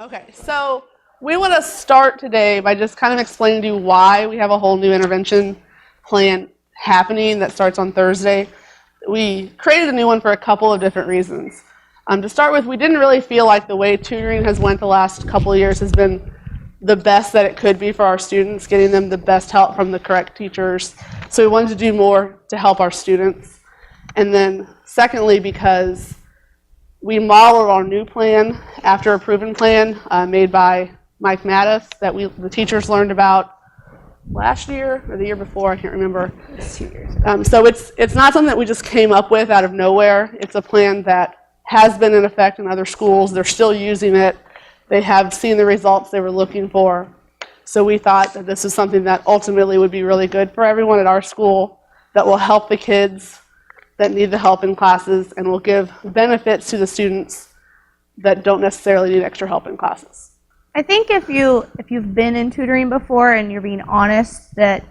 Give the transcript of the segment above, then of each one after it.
Okay, so we want to start today by just kind of explaining to you why we have a whole new intervention plan happening that starts on Thursday. We created a new one for a couple of different reasons. To start with, we didn't really feel like the way tutoring has went the last couple of years has been the best that it could be for our students, getting them the best help from the correct teachers. So we wanted to do more to help our students. And then secondly, because we modeled our new plan after a proven plan made by Mike Mattis that the teachers learned about last year or the year before, I can't remember. It's 2 years. So it's not something that we just came up with out of nowhere. It's a plan that has been in effect in other schools. They're still using it. They have seen the results they were looking for. So we thought that this is something that ultimately would be really good for everyone at our school, that will help the kids that need the help in classes and will give benefits to the students that don't necessarily need extra help in classes. I think if you've been in tutoring before and you're being honest, that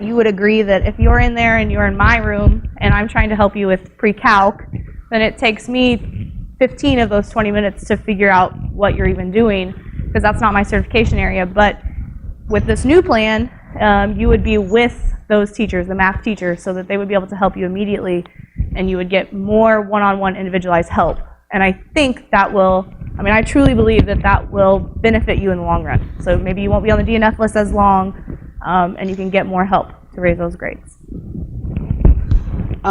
you would agree that if you're in there and you're in my room and I'm trying to help you with pre-calc, then it takes me 15 of those 20 minutes to figure out what you're even doing, because that's not my certification area. But with this new plan, you would be with those teachers, the math teachers, so that they would be able to help you immediately and you would get more one-on-one individualized help. And I think that will, I truly believe that that will benefit you in the long run. So maybe you won't be on the DNF list as long and you can get more help to raise those grades.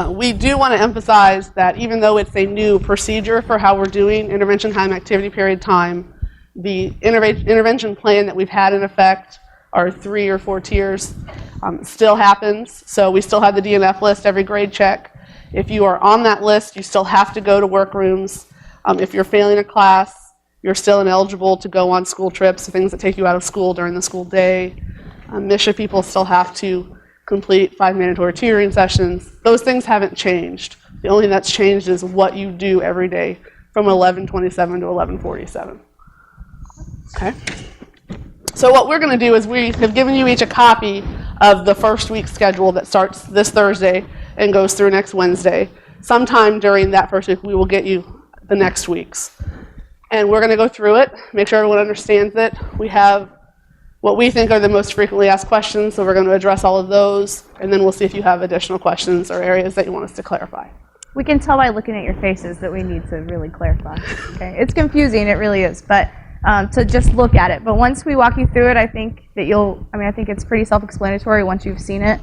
We do want to emphasize that even though it's a new procedure for how we're doing intervention time, activity period time, the intervention plan that we've had in effect, our 3 or 4 tiers, still happens. So we still have the DNF list every grade check. If you are on that list, you still have to go to workrooms. If you're failing a class, you're still ineligible to go on school trips, things that take you out of school during the school day. MSHSAA people still have to complete 5 mandatory tutoring sessions. Those things haven't changed. The only thing that's changed is what you do every day from 11:27 to 11:47. Okay? So what we're going to do is we have given you each a copy of the first week's schedule that starts this Thursday and goes through next Wednesday. Sometime during that first week, we will get you the next week's. And we're going to go through it, make sure everyone understands it. We have what we think are the most frequently asked questions, so we're going to address all of those, and then we'll see if you have additional questions or areas that you want us to clarify. We can tell by looking at your faces that we need to really clarify. Okay, it's confusing, it really is, but to just look at it. But once we walk you through it, I think that I think it's pretty self-explanatory once you've seen it.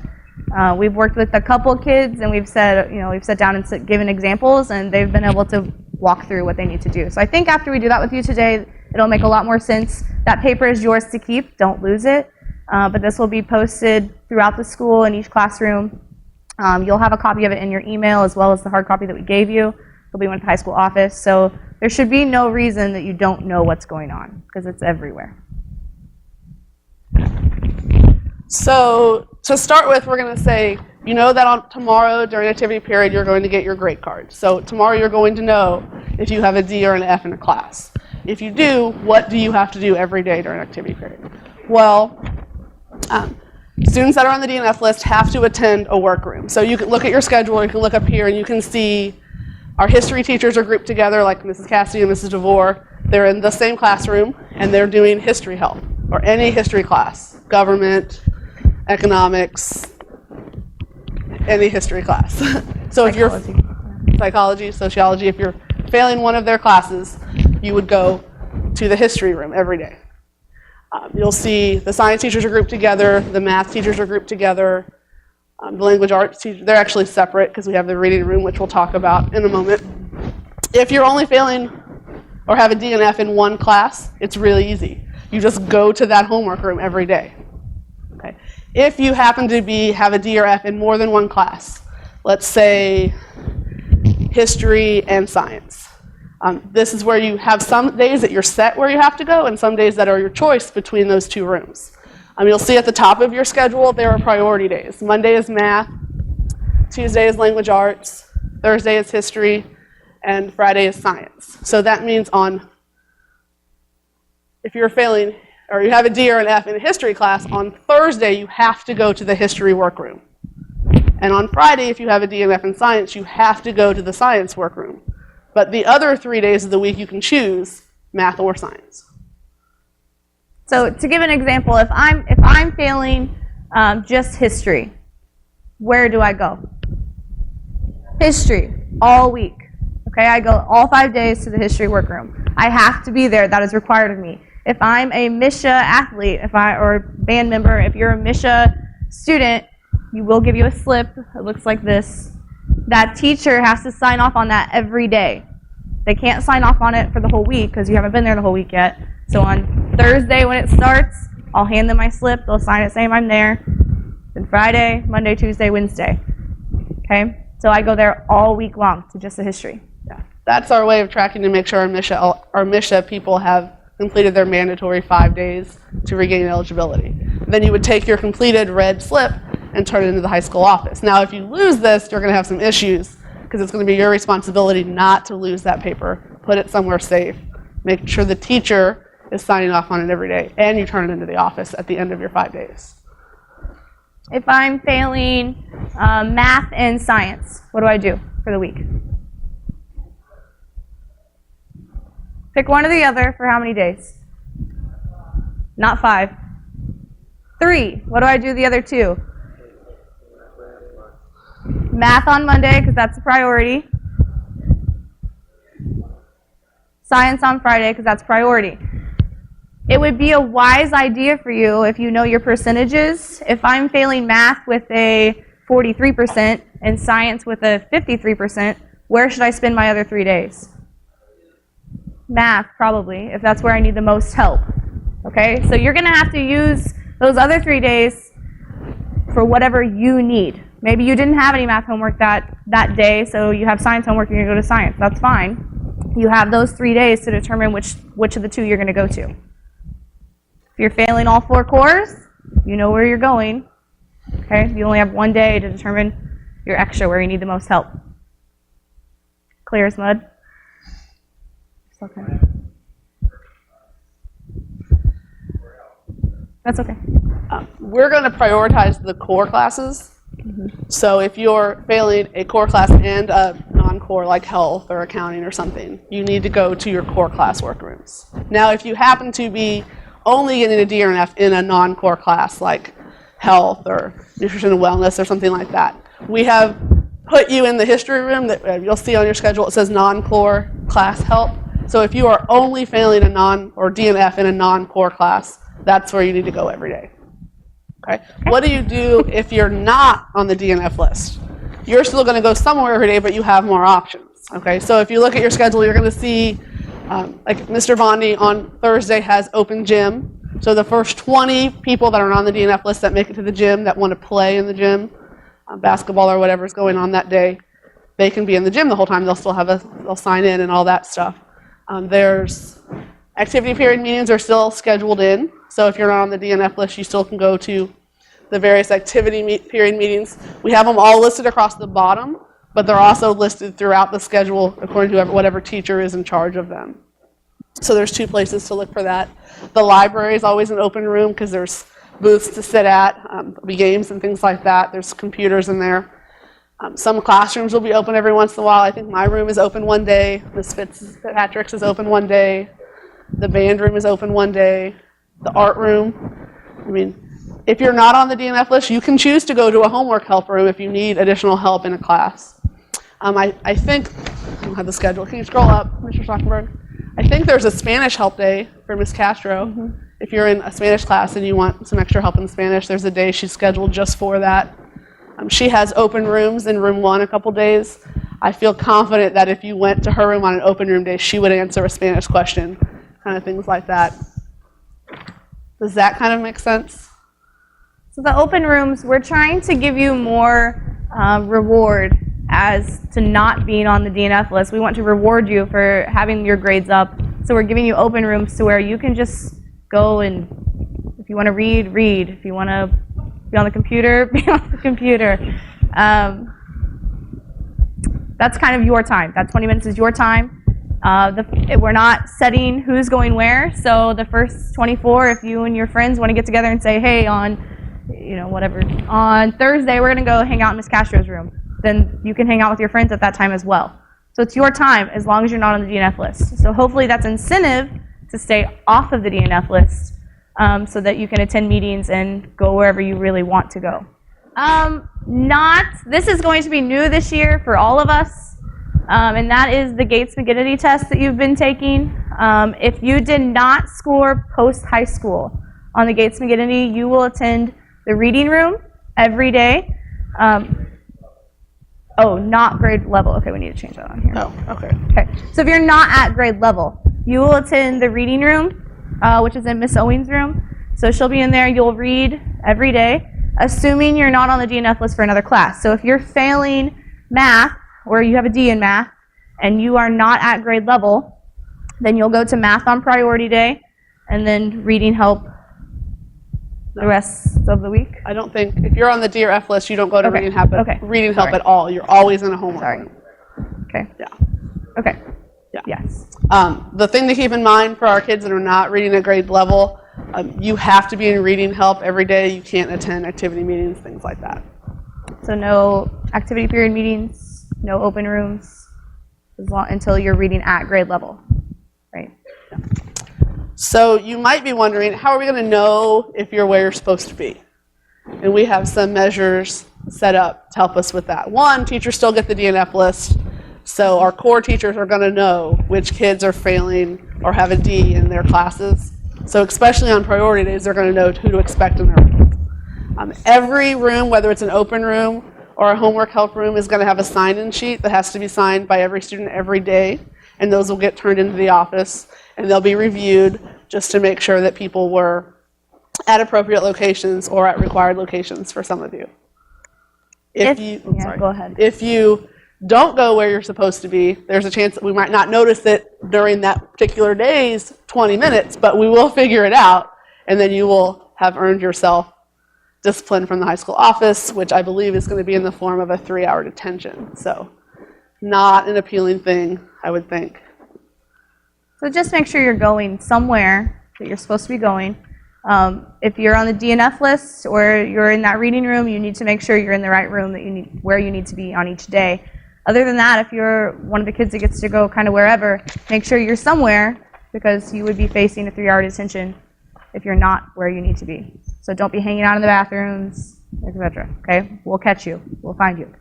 We've worked with a couple kids and we've sat down and given examples, and they've been able to walk through what they need to do. So I think after we do that with you today, it'll make a lot more sense. That paper is yours to keep, don't lose it. But this will be posted throughout the school in each classroom. You'll have a copy of it in your email as well as the hard copy that we gave you. It'll be one at the high school office. So there should be no reason that you don't know what's going on, because it's everywhere. So to start with, we're going to say, you know that on tomorrow during activity period, you're going to get your grade card. So tomorrow you're going to know if you have a D or an F in a class. If you do, what do you have to do every day during activity period? Well, students that are on the DNF list have to attend a workroom. So you can look at your schedule, you can look up here, and you can see our history teachers are grouped together, like Mrs. Cassidy and Mrs. DeVore. They're in the same classroom, and they're doing history help, or any history class, government, economics, any history class. So if you're psychology, sociology, if you're failing one of their classes, you would go to the history room every day. You'll see the science teachers are grouped together, the math teachers are grouped together, the language arts teachers, they're actually separate because we have the reading room, which we'll talk about in a moment. If you're only failing or have a D and F in one class, it's really easy. You just go to that homework room every day. Okay. If you happen to have a D or F in more than one class, let's say history and science, this is where you have some days that you're set where you have to go and some days that are your choice between those 2 rooms. You'll see at the top of your schedule there are priority days. Monday is math, Tuesday is language arts, Thursday is history, and Friday is science. So that means if you're failing or you have a D or an F in a history class, on Thursday you have to go to the history workroom. And on Friday, if you have a D and F in science, you have to go to the science workroom. But the other 3 days of the week you can choose math or science. So to give an example, if I'm failing just history, where do I go? History, all week. Okay, I go all 5 days to the history workroom. I have to be there. That is required of me. If I'm a MISHA athlete, or band member, if you're a MISHA student, you will give you a slip. It looks like this. That teacher has to sign off on that every day. They can't sign off on it for the whole week because you haven't been there the whole week yet. So on Thursday when it starts, I'll hand them my slip. They'll sign it saying I'm there. Then Friday, Monday, Tuesday, Wednesday. Okay? So I go there all week long to just the history. Yeah. That's our way of tracking to make sure our MISHA people have completed their mandatory 5 days to regain eligibility. Then you would take your completed red slip and turn it into the high school office. Now, if you lose this, you're going to have some issues because it's going to be your responsibility not to lose that paper. Put it somewhere safe. Make sure the teacher is signing off on it every day, and you turn it into the office at the end of your 5 days. If I'm failing math and science, what do I do for the week? Pick one or the other for how many days? Not 5. 3. What do I do the other 2? Math on Monday, because that's a priority. Science on Friday, because that's priority. It would be a wise idea for you if you know your percentages. If I'm failing math with a 43% and science with a 53%, where should I spend my other 3 days? Math, probably, if that's where I need the most help. Okay, so you're going to have to use those other 3 days for whatever you need. Maybe you didn't have any math homework that day, so you have science homework, you're going to go to science. That's fine. You have those 3 days to determine which of the 2 you're going to go to. If you're failing all 4 cores, you know where you're going. Okay, you only have 1 day to determine your extra, where you need the most help. Clear as mud? Okay. That's okay. We're going to prioritize the core classes. So if you're failing a core class and a non-core like health or accounting or something, you need to go to your core class workrooms. Now, if you happen to be only getting a D or an F in a non-core class like health or nutrition and wellness or something like that, we have put you in the history room that you'll see on your schedule. It says non-core class help. So if you are only failing a D and F in a non-core class, that's where you need to go every day. Okay. What do you do if you're not on the DNF list? You're still going to go somewhere every day, but you have more options. Okay. So if you look at your schedule, you're going to see, like Mr. Bondi on Thursday has open gym. So the first 20 people that are on the DNF list that make it to the gym, that want to play in the gym, basketball or whatever is going on that day, they can be in the gym the whole time. They'll still they'll sign in and all that stuff. There's activity period meetings are still scheduled in. So if you're not on the DNF list, you still can go to the various activity period meetings. We have them all listed across the bottom, but they're also listed throughout the schedule according to whatever teacher is in charge of them. So there's 2 places to look for that. The library is always an open room because there's booths to sit at, games and things like that. There's computers in there. Some classrooms will be open every once in a while. I think my room is open one day. Ms. Fitzpatrick's is open one day. The band room is open one day. The art room. I mean, if you're not on the DNF list, you can choose to go to a homework help room if you need additional help in a class. I think, I don't have the schedule. Can you scroll up, Mr. Stockenberg? I think there's a Spanish help day for Ms. Castro. Mm-hmm. If you're in a Spanish class and you want some extra help in Spanish, there's a day she's scheduled just for that. She has open rooms in room 1 a couple days. I feel confident that if you went to her room on an open room day, she would answer a Spanish question, kind of things like that. Does that kind of make sense? So the open rooms, we're trying to give you more reward as to not being on the DNF list. We want to reward you for having your grades up. So we're giving you open rooms to where you can just go and, if you want to read, read. If you want to be on the computer, be on the computer. That's kind of your time. That 20 minutes is your time. We're not setting who's going where. So the first 24, if you and your friends want to get together and say, hey, on Thursday we're going to go hang out in Ms. Castro's room, then you can hang out with your friends at that time as well. So it's your time as long as you're not on the DNF list. So hopefully that's incentive to stay off of the DNF list so that you can attend meetings and go wherever you really want to go. This is going to be new this year for all of us, and that is the Gates McGinnity test that you've been taking. If you did not score post-high school on the Gates McGinnity, you will attend the reading room every day. Oh, not grade level. Okay, we need to change that on here. Oh, okay. Okay, so if you're not at grade level, you will attend the reading room, which is in Miss Owings' room. So she'll be in there. You'll read every day, assuming you're not on the DNF list for another class. So if you're failing math, or you have a D in math, and you are not at grade level, then you'll go to math on priority day, and then reading help the rest of the week. I don't think, if you're on the D or F list, you don't go to Okay. reading help, reading help at all. You're always in a homework Sorry. room. Okay. Yeah. Okay. Yeah. Yes. The thing to keep in mind for our kids that are not reading at grade level, you have to be in reading help every day. You can't attend activity meetings, things like that. So no activity period meetings, no open rooms, until you're reading at grade level, right? Yeah. So you might be wondering, how are we going to know if you're where you're supposed to be? And we have some measures set up to help us with that. One, teachers still get the DNF list, so our core teachers are going to know which kids are failing or have a D in their classes. So especially on priority days, they're going to know who to expect in their room. Every room, whether it's an open room or a homework help room, is going to have a sign-in sheet that has to be signed by every student every day, and those will get turned into the office, and they'll be reviewed just to make sure that people were at appropriate locations or at required locations for some of you. Go ahead. If you don't go where you're supposed to be, there's a chance that we might not notice it during that particular day's 20 minutes, but we will figure it out, and then you will have earned yourself discipline from the high school office, which I believe is going to be in the form of a 3-hour detention. So not an appealing thing, I would think. So just make sure you're going somewhere that you're supposed to be going. If you're on the DNF list or you're in that reading room, you need to make sure you're in the right room where you need to be on each day. Other than that, if you're one of the kids that gets to go kind of wherever, make sure you're somewhere, because you would be facing a 3-hour detention if you're not where you need to be. So don't be hanging out in the bathrooms, etc. Okay? We'll catch you. We'll find you.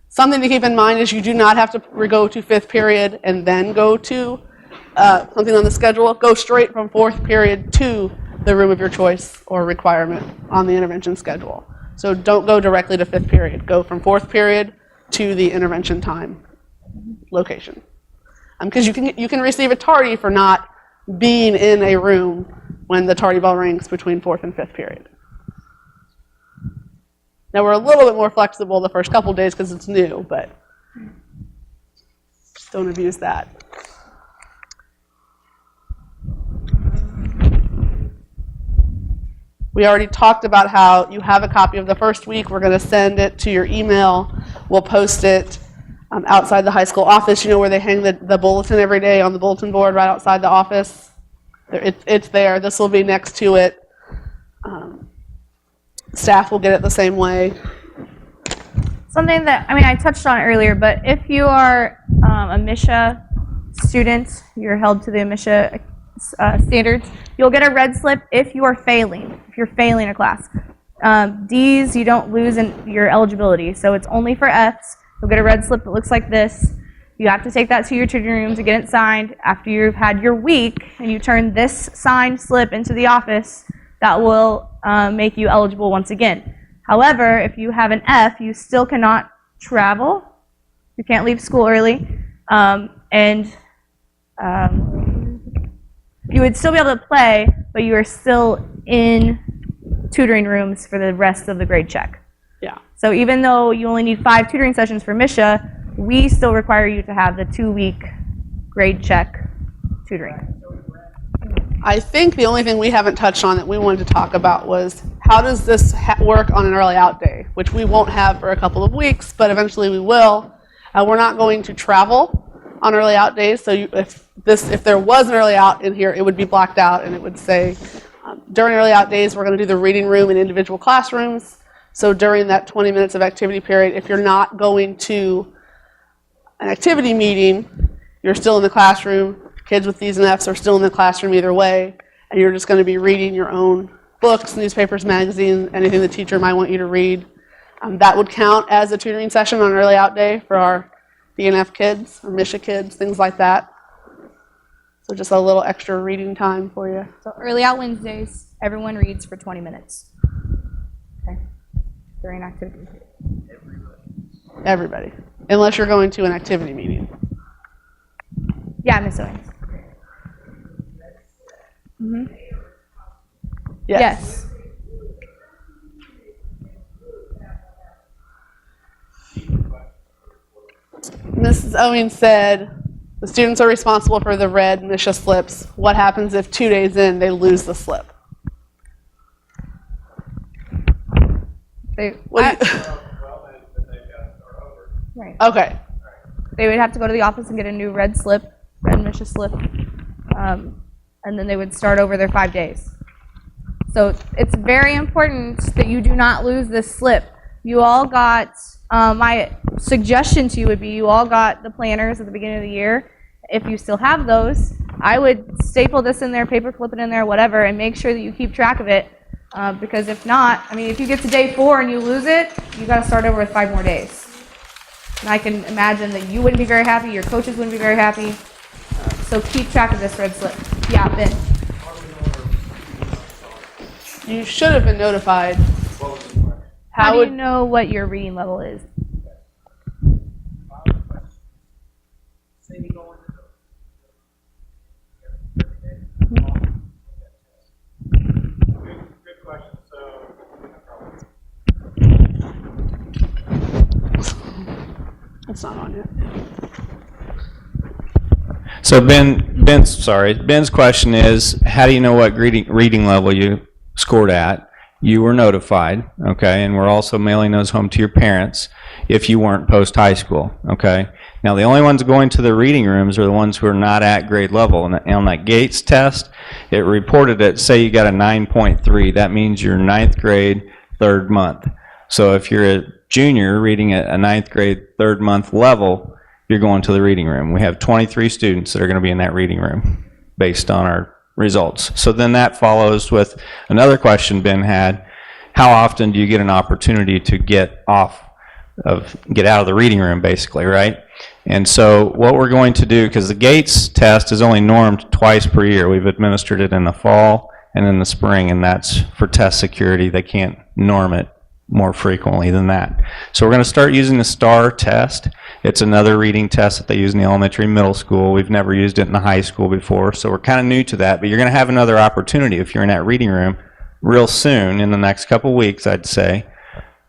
Something to keep in mind is you do not have to go to 5th period and then go to something on the schedule. Go straight from 4th period to the room of your choice or requirement on the intervention schedule. So don't go directly to 5th period. Go from 4th period to the intervention time location. Because you can receive a tardy for not being in a room when the tardy bell rings between 4th and 5th period. Now we're a little bit more flexible the first couple days because it's new, but don't abuse that. We already talked about how you have a copy of the first week. We're going to send it to your email. We'll post it outside the high school office, where they hang the bulletin every day on the bulletin board right outside the office. It's there. This will be next to it. Staff will get it the same way. Something that, I touched on earlier, but if you are a MSHA student, you're held to the MSHA standards, you'll get a red slip if you are failing, if you're failing a class. D's, you don't lose in your eligibility, so it's only for F's. You'll get a red slip that looks like this. You have to take that to your tutoring room to get it signed. After you've had your week and you turn this signed slip into the office, that will make you eligible once again. However, if you have an F, you still cannot travel. You can't leave school early. You would still be able to play, but you are still in tutoring rooms for the rest of the grade check. Yeah. So even though you only need 5 tutoring sessions for MSHA, we still require you to have the 2-week grade check tutoring. I think the only thing we haven't touched on that we wanted to talk about was how does this work on an early out day, which we won't have for a couple of weeks, but eventually we will. We're not going to travel on early out days, so if there was an early out in here, it would be blacked out and it would say, during early out days, we're going to do the reading room in individual classrooms. So during that 20 minutes of activity period, if you're not going to an activity meeting, you're still in the classroom, kids with D's and F's are still in the classroom either way, and you're just going to be reading your own books, newspapers, magazines, anything the teacher might want you to read. That would count as a tutoring session on early out day for our D and F kids or Misha kids, things like that. So just a little extra reading time for you. So early out Wednesdays, everyone reads for 20 minutes. Okay. During activity. Everybody, unless you're going to an activity meeting. Yeah, Miss Owens. Mm-hmm. Yes. Mrs. Owens said the students are responsible for the red Misha slips. What happens if 2 days in they lose the slip? Right. Okay. They would have to go to the office and get a new red Misha slip, and then they would start over their 5 days. So it's very important that you do not lose this slip. You all got, my suggestion to you would be you all got the planners at the beginning of the year. If you still have those, I would staple this in there, paper clip it in there, whatever, and make sure that you keep track of it. Because if not, I mean, if you get to day 4 and you lose it, you got to start over with 5 more days. And I can imagine that you wouldn't be very happy, your coaches wouldn't be very happy. So keep track of this red slip. Yeah, Ben. You should have been notified. How do you know what your reading level is? Good question. It's not on yet. So Ben's question is, how do you know what reading level you scored at? You were notified, okay, and we're also mailing those home to your parents if you weren't post-high school, okay? Now, the only ones going to the reading rooms are the ones who are not at grade level. And on that Gates test, it reported that, say you got a 9.3, that means you're ninth grade, third month. So if you're a junior reading at a ninth grade, third month level, you're going to the reading room. We have 23 students that are going to be in that reading room based on our results. So then that follows with another question Ben had: how often do you get an opportunity to get out of the reading room, basically, right? And so what we're going to do, because the Gates test is only normed twice per year, we've administered it in the fall and in the spring, and that's for test security. They can't norm it more frequently than that. So we're going to start using the STAR test. It's another reading test that they use in the elementary and middle school. We've never used it in the high school before, so we're kind of new to that, but you're going to have another opportunity if you're in that reading room real soon, in the next couple weeks, I'd say,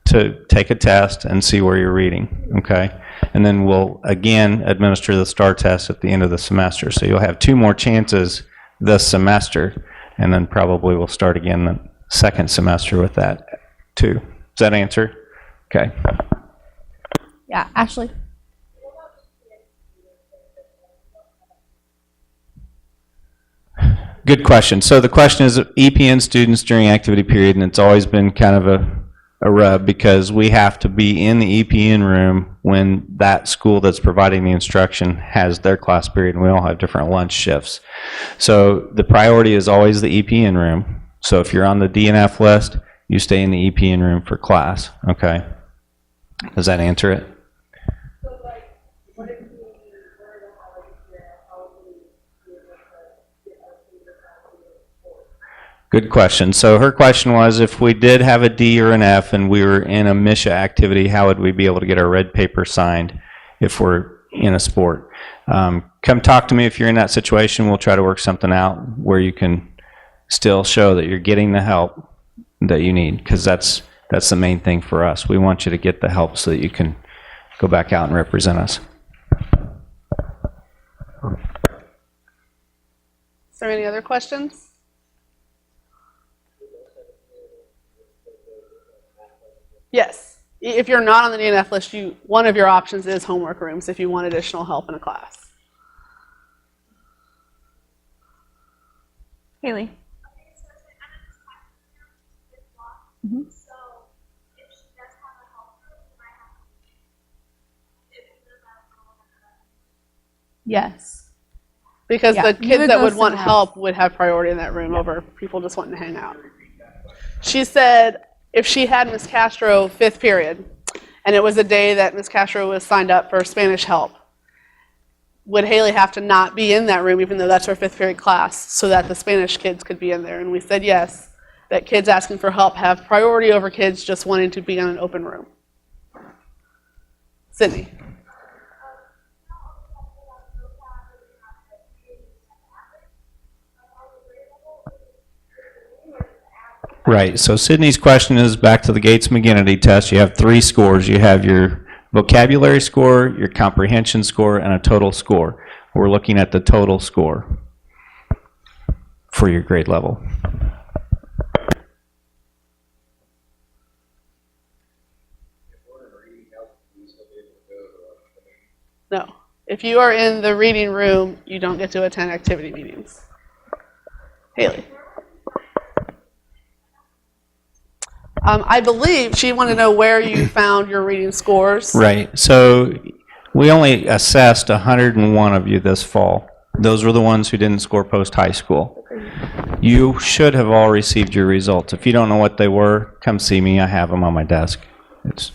to take a test and see where you're reading, okay? And then we'll, again, administer the STAR test at the end of the semester. So you'll have 2 more chances this semester, and then probably we'll start again the second semester with that, too. Does that answer? Okay. Yeah, Ashley. Good question. So the question is EPN students during activity period, and it's always been kind of a rub because we have to be in the EPN room when that school that's providing the instruction has their class period, and we all have different lunch shifts. So the priority is always the EPN room. So if you're on the DNF list, you stay in the EPN room for class, okay? Does that answer it? Good question. So her question was, if we did have a D or an F and we were in a MISHA activity, how would we be able to get our red paper signed if we're in a sport? Come talk to me if you're in that situation. We'll try to work something out where you can still show that you're getting the help that you need, because that's the main thing for us. We want you to get the help so that you can go back out and represent us. Is there any other questions? Yes. If you're not on the DNF list, one of your options is homework rooms if you want additional help in a class. Haley. Mm-hmm. Yes. Because Yeah, the you kids would that go would want somewhere else. help would have priority in that room over people just wanting to hang out. She said if she had Miss Castro 5th period, and it was a day that Miss Castro was signed up for Spanish help, would Haley have to not be in that room, even though that's her 5th period class, so that the Spanish kids could be in there? And we said yes, that kids asking for help have priority over kids just wanting to be in an open room. Sydney. Right. So Sydney's question is back to the Gates McGinnity test. You have 3 scores. You have your vocabulary score, your comprehension score, and a total score. We're looking at the total score for your grade level. No. If you are in the reading room, you don't get to attend activity meetings. Haley. I believe she wanted to know where you found your reading scores. Right. So we only assessed 101 of you this fall. Those were the ones who didn't score post-high school. You should have all received your results. If you don't know what they were, come see me. I have them on my desk. It's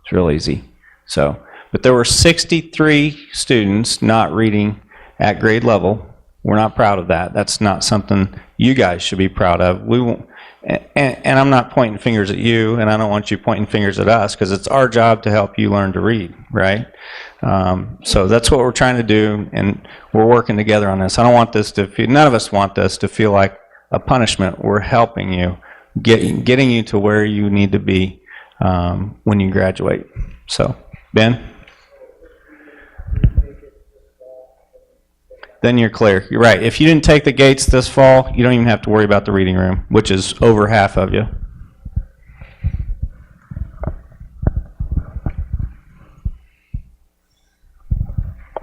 real easy. So, but there were 63 students not reading at grade level. We're not proud of that. That's not something you guys should be proud of. We won't. And I'm not pointing fingers at you, and I don't want you pointing fingers at us, because it's our job to help you learn to read, right? So that's what we're trying to do, and we're working together on this. I don't want this to feel, none of us want this to feel like a punishment. We're helping you, getting you to where you need to be when you graduate. So, Ben? Then you're clear. You're right. If you didn't take the Gates this fall, you don't even have to worry about the reading room, which is over half of you.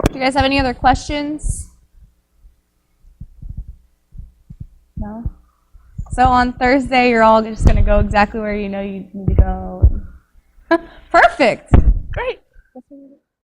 Do you guys have any other questions? No? So on Thursday, you're all just going to go exactly where you know you need to go. Perfect. Great.